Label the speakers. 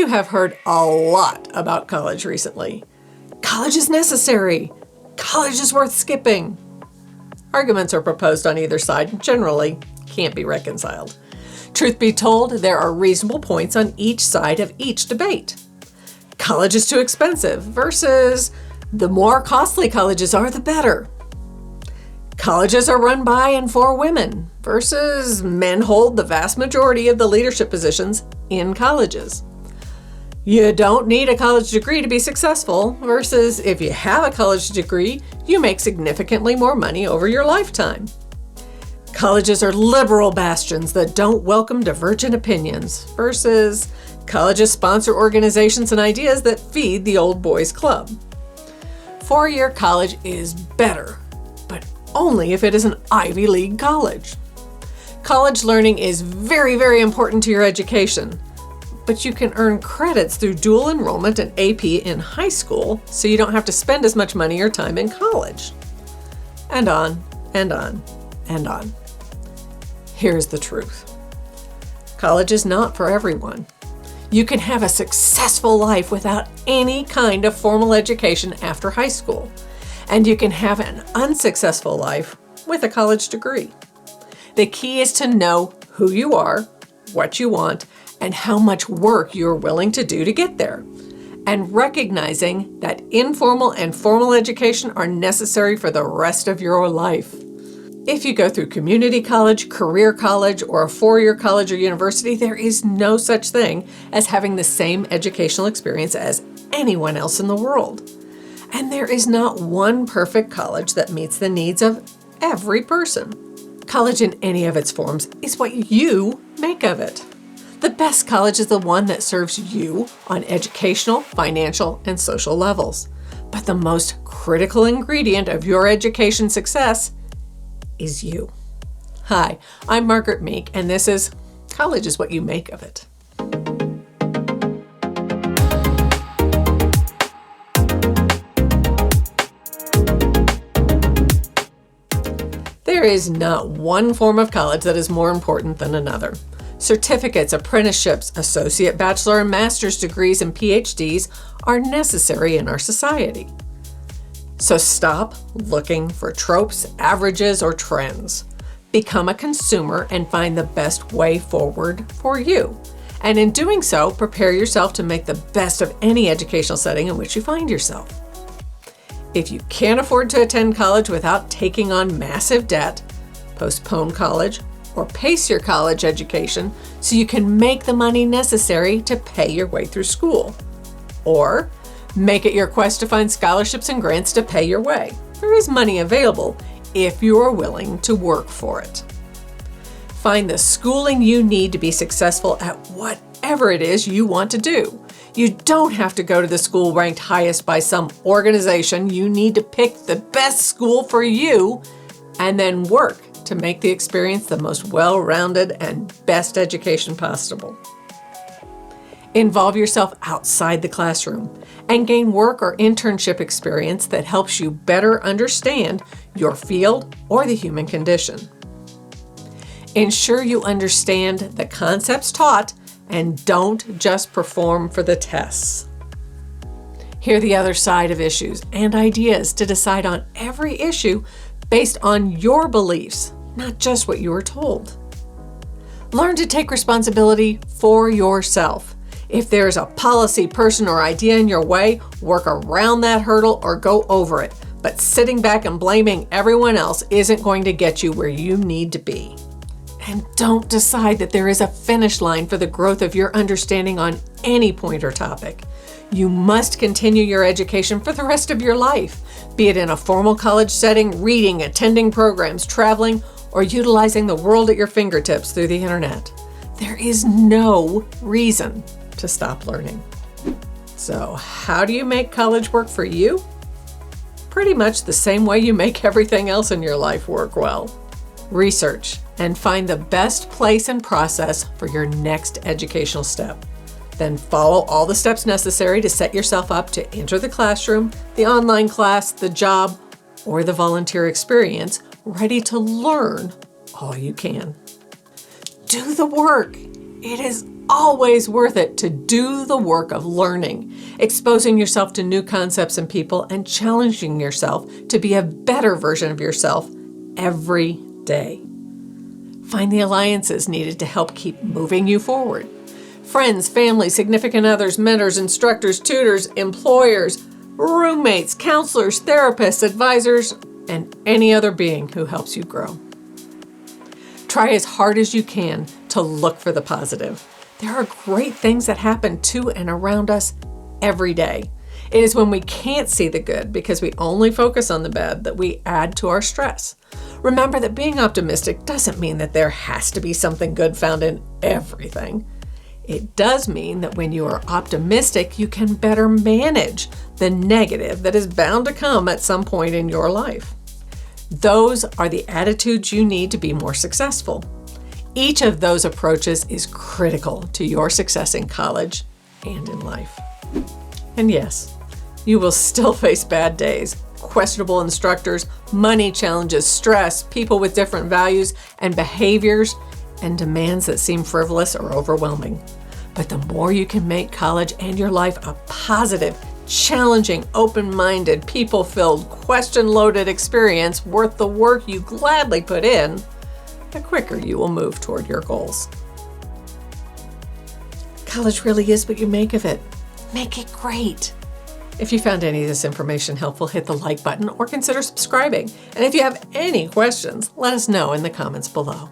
Speaker 1: You have heard a lot about college recently. College is necessary. College is worth skipping. Arguments are proposed on either side and generally can't be reconciled. Truth be told, there are reasonable points on each side of each debate. College is too expensive versus the more costly colleges are, the better. Colleges are run by and for women versus men hold the vast majority of the leadership positions in colleges. You don't need a college degree to be successful versus if you have a college degree, you make significantly more money over your lifetime. Colleges are liberal bastions that don't welcome divergent opinions versus colleges sponsor organizations and ideas that feed the old boys club. Four-year college is better, but only if it is an Ivy League college. College learning is very, very important to your education, but you can earn credits through dual enrollment and AP in high school, so you don't have to spend as much money or time in college. And on, and on, and on. Here's the truth. College is not for everyone. You can have a successful life without any kind of formal education after high school, and you can have an unsuccessful life with a college degree. The key is to know who you are, what you want, and how much work you're willing to do to get there, and recognizing that informal and formal education are necessary for the rest of your life. If you go through community college, career college, or a four-year college or university, there is no such thing as having the same educational experience as anyone else in the world. And there is not one perfect college that meets the needs of every person. College in any of its forms is what you make of it. The best college is the one that serves you on educational, financial, and social levels. But the most critical ingredient of your education success is you. Hi, I'm Margaret Meek, and this is College is What You Make of It. There is not one form of college that is more important than another. Certificates, apprenticeships, associate, bachelor, and master's degrees and PhDs are necessary in our society. So stop looking for tropes, averages, or trends. Become a consumer and find the best way forward for you. And in doing so, prepare yourself to make the best of any educational setting in which you find yourself. If you can't afford to attend college without taking on massive debt, postpone college, or pace your college education so you can make the money necessary to pay your way through school. Or make it your quest to find scholarships and grants to pay your way. There is money available if you are willing to work for it. Find the schooling you need to be successful at whatever it is you want to do. You don't have to go to the school ranked highest by some organization. You need to pick the best school for you and then work to make the experience the most well-rounded and best education possible. Involve yourself outside the classroom and gain work or internship experience that helps you better understand your field or the human condition. Ensure you understand the concepts taught and don't just perform for the tests. Hear the other side of issues and ideas to decide on every issue based on your beliefs, not just what you were told. Learn to take responsibility for yourself. If there's a policy, person, or idea in your way, work around that hurdle or go over it. But sitting back and blaming everyone else isn't going to get you where you need to be. And don't decide that there is a finish line for the growth of your understanding on any point or topic. You must continue your education for the rest of your life, be it in a formal college setting, reading, attending programs, traveling, or utilizing the world at your fingertips through the internet. There is no reason to stop learning. So, how do you make college work for you? Pretty much the same way you make everything else in your life work well. Research and find the best place and process for your next educational step. Then follow all the steps necessary to set yourself up to enter the classroom, the online class, the job, or the volunteer experience, ready to learn all you can. Do the work. It is always worth it to do the work of learning, exposing yourself to new concepts and people, and challenging yourself to be a better version of yourself every day. Find the alliances needed to help keep moving you forward. Friends, family, significant others, mentors, instructors, tutors, employers, roommates, counselors, therapists, advisors, and any other being who helps you grow. Try as hard as you can to look for the positive. There are great things that happen to and around us every day. It is when we can't see the good because we only focus on the bad that we add to our stress. Remember that being optimistic doesn't mean that there has to be something good found in everything. It does mean that when you are optimistic, you can better manage the negative that is bound to come at some point in your life. Those are the attitudes you need to be more successful. Each of those approaches is critical to your success in college and in life. And yes, you will still face bad days, questionable instructors, money challenges, stress, people with different values and behaviors, and demands that seem frivolous or overwhelming. But the more you can make college and your life a positive, challenging, open-minded, people-filled, question-loaded experience worth the work you gladly put in, the quicker you will move toward your goals. College really is what you make of it. Make it great. If you found any of this information helpful, hit the like button or consider subscribing. And if you have any questions, let us know in the comments below.